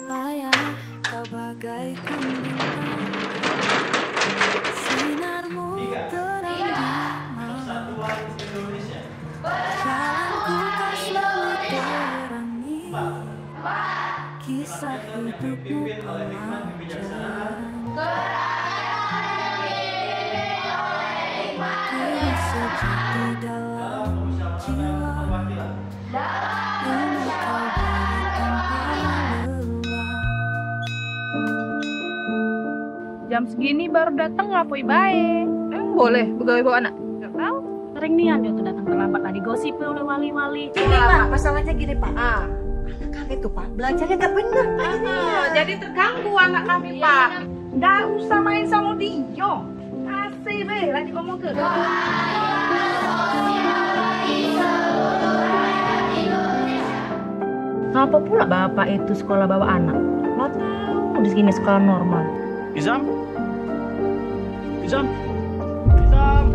Ayah, kau bagaikan bintang, sinarmu terang di malam. Jalanku kau selalu terangi, kisah hidupmu pelajaran. Kini sejati dalam jiwa, ini kau beri tanpa lelah. Jam segini baru datang ngapoi bae. Boleh pegawai bawa anak? Gak tahu. Sering nih dia tuh datang terlambat, tadi gosip oleh wali-wali. Gini Pak, masalahnya gini Pak. Anak kami tuh Pak, belajarnya gak bener Pak ini. Jadi terganggu anak kami Pak. Nggak usah main sama dia. Kasih be, lagi ngomong ke. Kenapa pula bapak itu sekolah bawa anak? Lo tahu di sini sekolah normal. Izam? Izam? Izam?